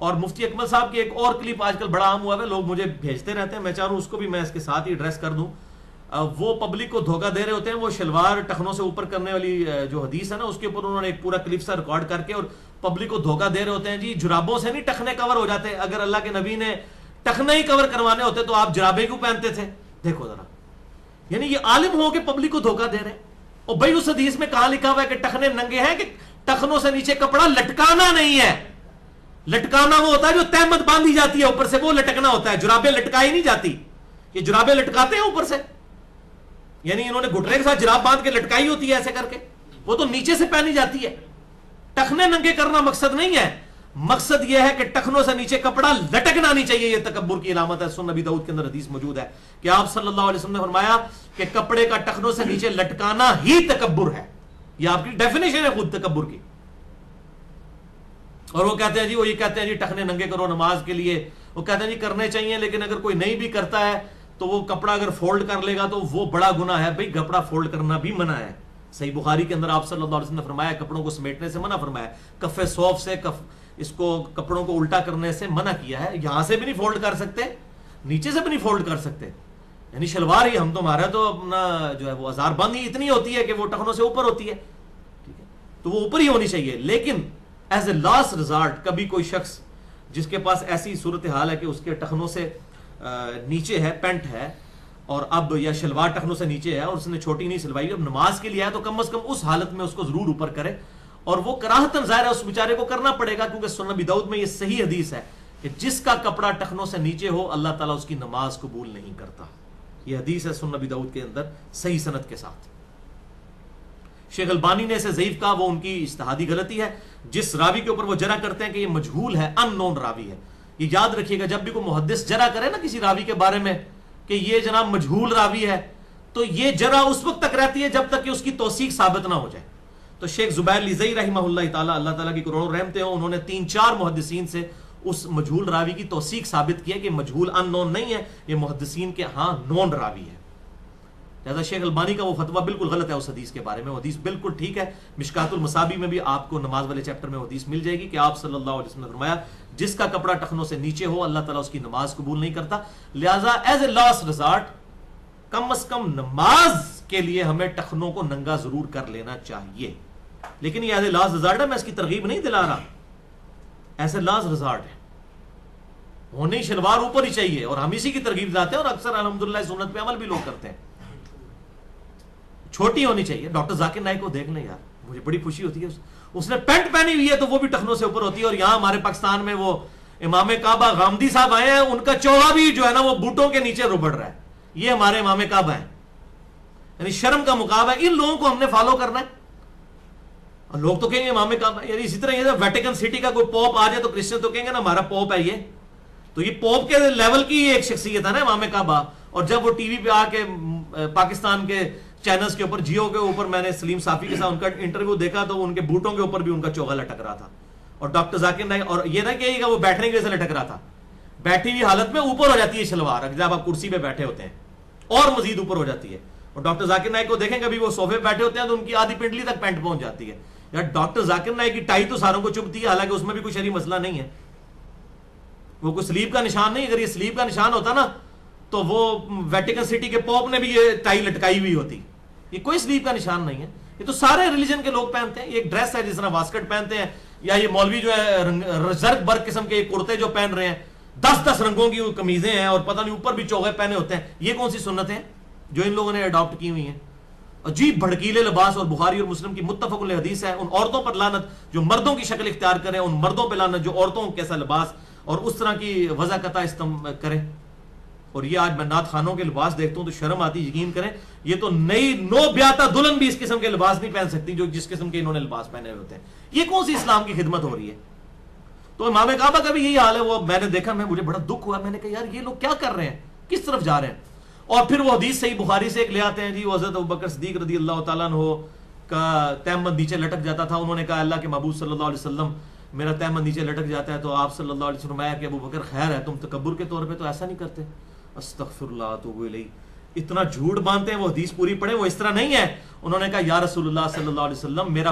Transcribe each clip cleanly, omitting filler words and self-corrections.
اور مفتی اکمل صاحب کی ایک اور کلپ آج کل بڑا عام ہوا ہے, لوگ مجھے بھیجتے رہتے ہیں, میں چاہ رہا ہوں اس کو بھی میں اس کے ساتھ ہی ایڈریس کر دوں. وہ پبلک کو دھوکہ دے رہے ہوتے ہیں, وہ شلوار ٹخنوں سے اوپر کرنے والی جو حدیث ہے نا اس کے اوپر انہوں نے ایک پورا کلپ سا ریکارڈ کر کے اور پبلک کو دھوکہ دے رہے ہوتے ہیں, جی جرابوں سے نہیں ٹخنے کور ہو جاتے, اگر اللہ کے نبی نے ٹخنے ہی کور کروانے ہوتے تو آپ جرابے کیوں پہنتے تھے. دیکھو ذرا, یعنی یہ عالم ہو کے پبلک کو دھوکہ دے رہے ہیں. اور بھائی اس حدیث میں کہاں لکھا ہوا ہے کہ ٹخنے ننگے ہیں, کہ ٹخنوں سے نیچے کپڑا لٹکانا نہیں ہے. لٹکانا وہ ہوتا ہے جو تہمت باندھی جاتی ہے اوپر سے, وہ لٹکنا ہوتا ہے. جرابیں لٹکائی نہیں جاتی, یہ جرابیں لٹکاتے ہیں اوپر سے, یعنی انہوں نے گھٹنے کے ساتھ جراب باندھ کے لٹکائی ہوتی ہے ایسے کر کے, وہ تو نیچے سے پہنی جاتی ہے. ٹخنے ننگے کرنا مقصد نہیں ہے, مقصد یہ ہے کہ ٹخنوں سے نیچے کپڑا لٹکنا نہیں چاہیے. یہ تکبر کی علامت ہے. سنن نبی داؤد کے اندر حدیث موجود ہے کہ آپ صلی اللہ علیہ وسلم نے فرمایا کہ کپڑے کا ٹخنوں سے نیچے لٹکانا ہی تکبر ہے. یہ آپ کی ڈیفینیشن ہے خود تکبر کی. اور وہ کہتے ہیں جی, وہ یہ کہتے ہیں جی ٹخنے ننگے کرو نماز کے لیے, وہ کہتے ہیں جی کرنے چاہیے, لیکن اگر کوئی نہیں بھی کرتا ہے تو وہ کپڑا اگر فولڈ کر لے گا تو وہ بڑا گناہ ہے. بھئی کپڑا فولڈ کرنا بھی منع ہے. صحیح بخاری کے اندر آپ صلی اللہ علیہ وسلم نے فرمایا کپڑوں کو سمیٹنے سے منع فرمایا, کف صوف سے اس کو کپڑوں کو الٹا کرنے سے منع کیا ہے. یہاں سے بھی نہیں فولڈ کر سکتے, نیچے سے بھی نہیں فولڈ کر سکتے. یعنی شلوار ہی, ہم تو ہمارا تو اپنا جو ہے وہ ہزار بندی اتنی ہوتی ہے کہ وہ ٹخنوں سے اوپر ہوتی ہے, ٹھیک ہے, تو وہ اوپر ہی ہونی چاہیے. لیکن ایز اے لاسٹ ریزارٹ کبھی کوئی شخص جس کے پاس ایسی صورتحال ہے کہ اس کے ٹخنوں سے نیچے ہے, پینٹ ہے, اور اب یا شلوار ٹخنوں سے نیچے ہے اور اس نے چھوٹی نہیں سلوائی, اب نماز کے لیے ہے تو کم از کم اس حالت میں اس کو ضرور اوپر کرے. اور وہ کراہتن ظاہر ہے اس بیچارے کو کرنا پڑے گا, کیونکہ سنن نبی داؤد میں یہ صحیح حدیث ہے کہ جس کا کپڑا ٹخنوں سے نیچے ہو اللہ تعالیٰ اس کی نماز قبول نہیں کرتا. یہ حدیث ہے سنن نبی داؤد کے اندر صحیح سند کے ساتھ. شیخ البانی نے اسے ضعیف کہا, وہ ان کی اجتہادی غلطی ہے. جس راوی کے اوپر وہ جرح کرتے ہیں کہ یہ مجہول ہے, ان نون راوی ہے, یہ یاد رکھیے گا. جب بھی کوئی محدث جرح کرے نا کسی راوی کے بارے میں کہ یہ جناب مجہول راوی ہے, تو یہ جرح اس وقت تک رہتی ہے جب تک کہ اس کی توثیق ثابت نہ ہو جائے. تو شیخ زبیر لیزئی رحمہ اللہ تعالیٰ, اللہ تعالیٰ کی کروڑوں رحمتیں ہوں, انہوں نے 3-4 محدثین سے اس مجہول راوی کی توثیق ثابت کی ہے کہ مجہول ان نون نہیں ہے, یہ محدثین کے ہاں نون راوی ہے. لہذا شیخ البانی کا وہ فتویٰ بالکل غلط ہے اس حدیث کے بارے میں. وہ حدیث بالکل ٹھیک ہے. مشکات المصابیح میں بھی آپ کو نماز والے چیپٹر میں حدیث مل جائے گی کہ آپ صلی اللہ علیہ وسلم نے فرمایا جس کا کپڑا ٹخنوں سے نیچے ہو اللہ تعالیٰ اس کی نماز قبول نہیں کرتا. لہذا ایز اے لاسٹ ریزارٹ کم از کم نماز کے لیے ہمیں ٹخنوں کو ننگا ضرور کر لینا چاہیے. لیکن یہ ایز اے لاسٹ ریزارٹ ہے, میں اس کی ترغیب نہیں دلا رہا, ایز اے لاسٹ ریزارٹ ہے. ہونے شلوار اوپر ہی چاہیے اور ہم اسی کی ترغیب دیتے ہیں, اور اکثر الحمدللہ سنت پہ عمل بھی لوگ کرتے ہیں. چھوٹی ہونی چاہیے. ڈاکٹر ذاکر نائک کو دیکھ لیں یار, مجھے بڑی خوشی ہوتی ہے, اس نے پینٹ پہنی ہوئی ہے تو وہ بھی ٹخنوں سے اوپر ہوتی ہے. اور یہاں ہمارے پاکستان میں وہ امام کعبہ غامدی صاحب آئے ہیں, ان کا چوغا بھی جو ہے نا وہ بوٹوں کے نیچے ربڑ رہا ہے. یہ ہمارے امام کعبہ ہیں, یعنی شرم کا مقام ہے. ان لوگوں کو ہم نے فالو کرنا ہے. اور لوگ تو کہیں گے امام کعبہ, یعنی اسی طرح یہ ویٹیکن سٹی کا کوئی پوپ آ جائے تو کرسچن تو کہیں گے نا ہمارا پوپ ہے یہ, تو یہ پوپ کے لیول کی ایک شخصیت ہے نا امام کعبہ. اور جب وہ ٹی وی پہ آ کے پاکستان کے چینلز کے اوپر, جیو کے اوپر, میں نے سلیم صافی کے ساتھ ان کا انٹرویو دیکھا تو ان کے بوٹوں کے اوپر بھی ان کا چوغا لٹک رہا تھا. اور ڈاکٹر ذاکر نائک, اور یہ نہ کہیے گا وہ بیٹھنے کی وجہ سے لٹک رہا تھا, بیٹھی ہوئی حالت میں اوپر ہو جاتی ہے شلوار جب آپ کرسی پہ بیٹھے ہوتے ہیں, اور مزید اوپر ہو جاتی ہے. اور ڈاکٹر ذاکر نائک کو دیکھیں کبھی وہ صوفے پہ بیٹھے ہوتے ہیں تو ان کی آدھی پنڈلی تک پینٹ پہنچ جاتی ہے. یار ڈاکٹر ذاکر نائک کی ٹائی تو ساروں کو چبھتی ہے, حالانکہ اس میں بھی کوئی شرعی مسئلہ نہیں ہے, وہ کوئی سلیب کا نشان نہیں. اگر یہ سلیب کا نشان ہوتا نا تو وہ ویٹیکن سٹی کے پوپ نے بھی یہ ٹائی لٹکائی ہوئی ہوتی. یہ کوئی سلیب کا نشان نہیں ہے, یہ تو سارے ریلیجن کے لوگ پہنتے ہیں. یہ ایک ڈریس ہے جس طرح واسکٹ پہنتے ہیں, یا یہ مولوی جو ہے زرق برق قسم کے کرتے جو پہن رہے ہیں, 10 رنگوں کی قمیضیں ہیں اور پتہ نہیں اوپر بھی چوغے پہنے ہوتے ہیں. یہ کون سی سنت ہیں جو ان لوگوں نے اڈاپٹ کی ہوئی ہیں؟ عجیب بھڑکیلے لباس. اور بخاری اور مسلم کی متفق علیہ حدیث ہے, ان عورتوں پر لعنت جو مردوں کی شکل اختیار کریں, ان مردوں پہ لعنت جو عورتوں کیسا لباس اور اس طرح کی وضاقتہ استعمال کریں. اور یہ آج میں نعت خانوں کے لباس دیکھتا ہوں تو شرم آتی. یقین کریں یہ تو نئی نو بیاتا دلہن بھی اس قسم کے لباس نہیں پہن سکتی جو جس قسم کے انہوں نے لباس پہنے ہوتے ہیں. یہ کون سی اسلام کی خدمت ہو رہی ہے؟ تو امام کعبہ کا بھی یہی حال ہے. وہ میں نے دیکھا, مجھے بڑا دکھ ہوا, میں نے کہا یار یہ لوگ کیا کر رہے ہیں, کس طرف جا رہے ہیں. اور پھر وہ حدیث صحیح بخاری سے ایک لے آتے ہیں جی, وہ حضرت ابوبکر صدیق رضی اللہ تعالیٰ عنہ کا تہمت نیچے لٹک جاتا تھا. انہوں نے کہا اللہ کے محبوب صلی اللہ علیہ وسلم میرا تہمت نیچے لٹک جاتا ہے, تو آپ صلی اللہ علیہ وسلم فرمایا کہ ابوبکر خیر ہے, تم تکبر کے طور پہ تو ایسا نہیں کرتے. استغفر اللہ اتوب الیہ. اتنا جھوٹ باندھتے ہیں. وہ حدیث پوری پڑھیں, وہ اس طرح نہیں ہے. انہوں نے کہا یا رسول اللہ صلی اللہ علیہ وسلم میرا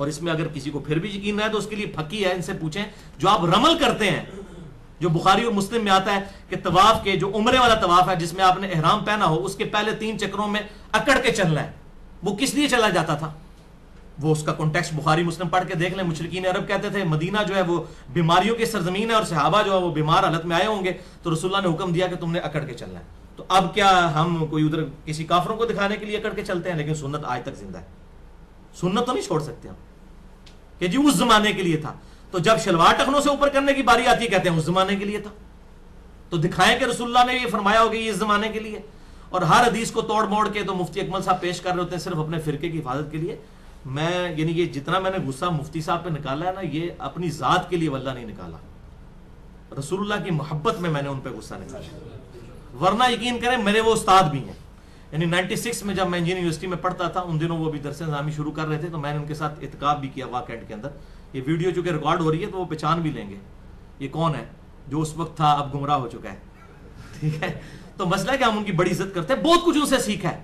اور اس میں اگر کسی کو پھر بھی یقین نہ ہے تو اس کے لیے پھکی ہے، ان سے پوچھیں جو آپ رمل کرتے ہیں، جو بخاری اور مسلم میں آتا ہے کہ طواف کے جو عمرے والا طواف ہے جس میں آپ نے احرام پہنا ہو، اس کے پہلے 3 چکروں میں اکڑ کے چلنا ہے، وہ کس لیے چلا جاتا تھا؟ وہ اس کا کانٹیکسٹ بخاری مسلم پڑھ کے دیکھ لیں. مشرکین عرب کہتے تھے مدینہ جو ہے وہ بیماریوں کی سرزمین ہے اور صحابہ جو ہے وہ بیمار حالت میں آئے ہوں گے، تو رسول اللہ نے حکم دیا کہ تم نے اکڑ کے چلنا ہے. تو اب کیا ہم کوئی ادھر کسی کافروں کو دکھانے کے لیے اکڑ کے چلتے ہیں؟ لیکن سنت آج تک زندہ ہے. سنت تو نہیں چھوڑ سکتے ہم کہ جی اس زمانے کے لیے تھا. تو جب شلوار ٹخنوں سے اوپر کرنے کی باری آتی ہے کہتے ہیں اس زمانے کے لیے تھا. تو دکھائیں کہ رسول اللہ نے یہ فرمایا ہوگا یہ اس زمانے کے لیے. اور ہر حدیث کو توڑ موڑ کے تو مفتی اکمل صاحب پیش کر رہے ہوتے ہیں صرف اپنے فرقے کی حفاظت کے لیے. میں یعنی یہ جتنا میں نے غصہ مفتی صاحب پہ نکالا ہے نا، یہ اپنی ذات کے لیے واللہ نہیں نکالا، رسول اللہ کی محبت میں نے ان پہ غصہ نکالا. ورنہ یقین کریں میرے وہ استاد بھی ہیں. یعنی 96 میں جب میں انجینئرنگ یونیورسٹی میں پڑھتا تھا، ان دنوں وہ بھی درس نظامی شروع کر رہے تھے، تو میں نے ان کے ساتھ اعتکاف بھی کیا واہ کینٹ کے اندر. یہ ویڈیو چونکہ ریکارڈ ہو رہی ہے تو وہ پہچان بھی لیں گے یہ کون ہے جو اس وقت تھا اب گمراہ ہو چکا ہے. ٹھیک ہے، تو مسئلہ ہے کہ ہم ان کی بڑی عزت کرتے ہیں، بہت کچھ ان سے سیکھا ہے.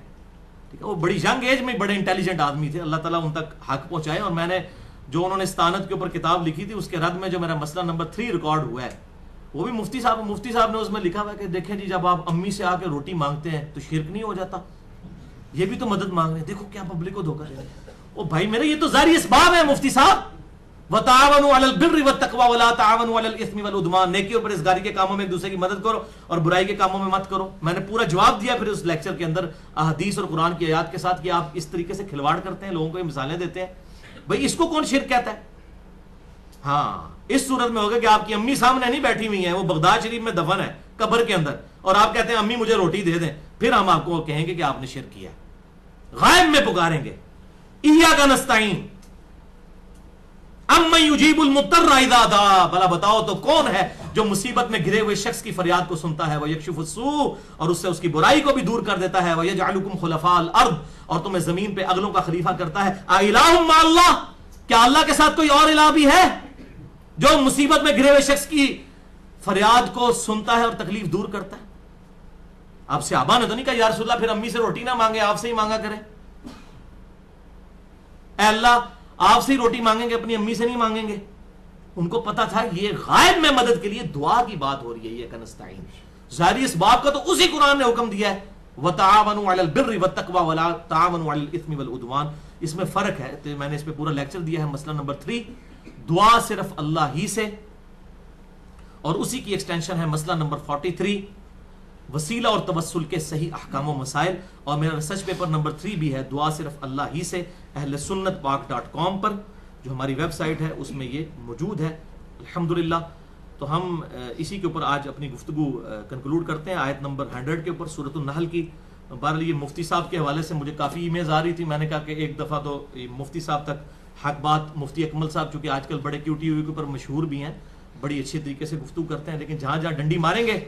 ٹھیک ہے، وہ بڑی ینگ ایج میں بڑے انٹیلیجنٹ آدمی تھے، اللہ تعالیٰ ان تک حق پہنچائے. اور میں نے جو انہوں نے استانت کے اوپر کتاب لکھی تھی اس کے رد میں جو میرا مسئلہ نمبر 3 ریکارڈ ہوا ہے وہ بھی مفتی صاحب نے اس میں لکھا ہوا ہے کہ دیکھیں جی جب آپ امی سے آ کے روٹی مانگتے ہیں تو شرک نہیں ہو جاتا؟ یہ بھی تو مدد مانگ رہے ہیں، دیکھو کیا پبلک کو دھوکہ دے رہے ہیں. او بھائی میرے یہ تو ظاہری اسباب ہے مفتی صاحب. وَتَعَاوَنُوا عَلَى الْبِرِّ وَالتَّقْوَىٰ وَلَا تَعَاوَنُوا عَلَى الْإِثْمِ وَالْعُدْوَانِ. نیکی اور پرہیزگاری کے کاموں میں ایک دوسرے کی مدد کرو اور برائی کے کاموں میں مت کرو. میں نے پورا جواب دیا پھر اس لیکچر کے اندر احادیث اور قرآن کی آیات کے ساتھ کہ آپ اس طریقے سے کھلواڑ کرتے ہیں، لوگوں کو یہ مثالیں دیتے ہیں. بھائی اس کو کون شرک کہتا ہے؟ ہاں اس صورت میں ہوگا کہ آپ کی امی سامنے نہیں بیٹھی ہوئی ہیں، وہ بغداد شریف میں دفن ہے قبر کے اندر، اور آپ کہتے ہیں امی مجھے روٹی دے دیں، پھر ہم آپ کو کہیں گے کہ آپ نے شرک کیا. غائب میں پکاریں گے ایاک نستعین امن یجیب المضطر اذا دعا. بھلا بتاؤ تو کون ہے جو مصیبت میں گھرے ہوئے شخص کی فریاد کو سنتا ہے. ویکشف السوء، اور اس سے اس کی برائی کو بھی دور کر دیتا ہے. ویجعلکم خلفاء الارض، اور تمہیں زمین پہ اگلوں کا خلیفہ کرتا ہے. الہ مع اللہ، کیا اللہ کے ساتھ کوئی اور الہ بھی ہے جو مصیبت میں گھرے ہوئے شخص کی فریاد کو سنتا ہے اور تکلیف دور کرتا ہے؟ آپ صحابہ نے تو نہیں کہا یا رسول اللہ پھر امی سے روٹی نہ مانگے، آپ سے ہی مانگا کریں. اے اللہ آپ سے ہی روٹی مانگیں گے، اپنی امی سے نہیں مانگیں گے. ان کو پتا تھا یہ غائب میں مدد کے لیے دعا کی بات ہو رہی ہے. یہ کنستعین ظاہری اس باب کا تو اسی قرآن نے حکم دیا ہے وَتَعَاوَنُوا عَلَى الْبِرِّ وَالتَّقْوَىٰ وَلَا تَعَاوَنُوا عَلَى الْإِثْمِ وَالْعُدْوَانِ. اس میں فرق ہے، تو میں نے اس پہ پورا لیکچر دیا ہے. مسئلہ نمبر 3 دعا صرف اللہ ہی سے، اور اسی کی ایکسٹینشن ہے مسئلہ نمبر 43 وسیلہ اور توسل کے صحیح احکام و مسائل. اور میرا ریسرچ پیپر نمبر 3 بھی ہے دعا صرف اللہ ہی سے، اہل سنت پاک.com پر جو ہماری ویب سائٹ ہے اس میں یہ موجود ہے الحمدللہ. تو ہم اسی کے اوپر آج اپنی گفتگو کنکلوڈ کرتے ہیں آیت نمبر 100 کے اوپر سورۃ النحل کی. بہرحال یہ مفتی صاحب کے حوالے سے مجھے کافی ای میلز آ رہی تھی. میں نے کہا کہ ایک دفعہ تو مفتی صاحب تک حق بات، مفتی اکمل صاحب چونکہ آج کل بڑے QTV کے اوپر مشہور بھی ہیں، بڑی اچھی طریقے سے گفتگو کرتے ہیں، لیکن جہاں جہاں ڈنڈی ماریں گے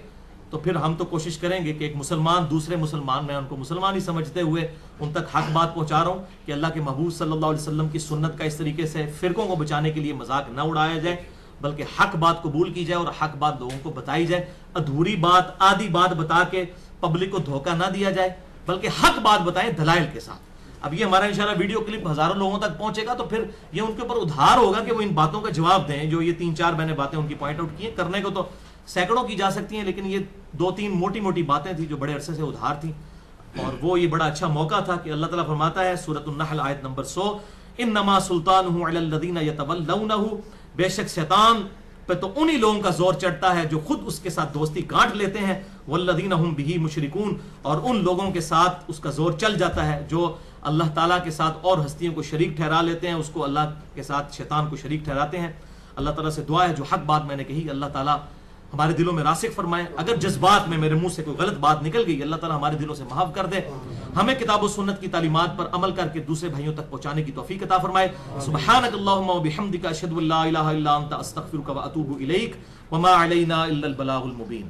تو پھر ہم تو کوشش کریں گے کہ ایک مسلمان دوسرے مسلمان، میں ان کو مسلمان ہی سمجھتے ہوئے ان تک حق بات پہنچا رہا ہوں کہ اللہ کے محبوب صلی اللہ علیہ وسلم کی سنت کا اس طریقے سے فرقوں کو بچانے کے لیے مذاق نہ اڑایا جائے، بلکہ حق بات قبول کی جائے اور حق بات لوگوں کو بتائی جائے. ادھوری بات، آدھی بات بتا کے پبلک کو دھوکہ نہ دیا جائے، بلکہ حق بات بتائیں دلائل کے ساتھ. اب یہ ہمارا انشاءاللہ ویڈیو کلپ ہزاروں لوگوں تک پہنچے گا تو پھر یہ ان کے اوپر ادھار ہوگا کہ وہ ان باتوں کا جواب دیں. جو یہ 3-4 میں نے باتیں ان کی پوائنٹ آؤٹ کی ہیں، کرنے کو تو سینکڑوں کی جا سکتی ہیں، لیکن یہ 2-3 موٹی موٹی باتیں تھیں جو بڑے عرصے سے ادھار تھیں، اور وہ یہ بڑا اچھا موقع تھا کہ اللہ تعالیٰ فرماتا ہے سورۃ النحل آیت نمبر 100 انما سلطانہ علی الذین یتولونہ، بے شک شیطان پہ تو انہی لوگوں کا زور چڑھتا ہے جو خود اس کے ساتھ دوستی گانٹ لیتے ہیں، والذین ہم بہ مشرکون، اور ان لوگوں کے ساتھ اس کا زور چل جاتا ہے جو اللہ تعالیٰ کے ساتھ اور ہستیوں کو شریک ٹھہرا لیتے ہیں، اس کو اللہ کے ساتھ شیطان کو شریک ٹھہراتے ہیں. اللہ تعالیٰ سے دعا ہے جو حق بات میں نے کہی اللہ تعالیٰ ہمارے دلوں میں راسخ فرمائے. اگر جذبات میں میرے منہ سے کوئی غلط بات نکل گئی اللہ تعالیٰ ہمارے دلوں سے معاف کر دے. ہمیں کتاب و سنت کی تعلیمات پر عمل کر کے دوسرے بھائیوں تک پہنچانے کی توفیق عطا فرمائے. سبحانک اللہم و بحمدک اشہد ان لا الہ الا انت استغفرک و اتوب الیک وما علینا الا البلاغ المبین.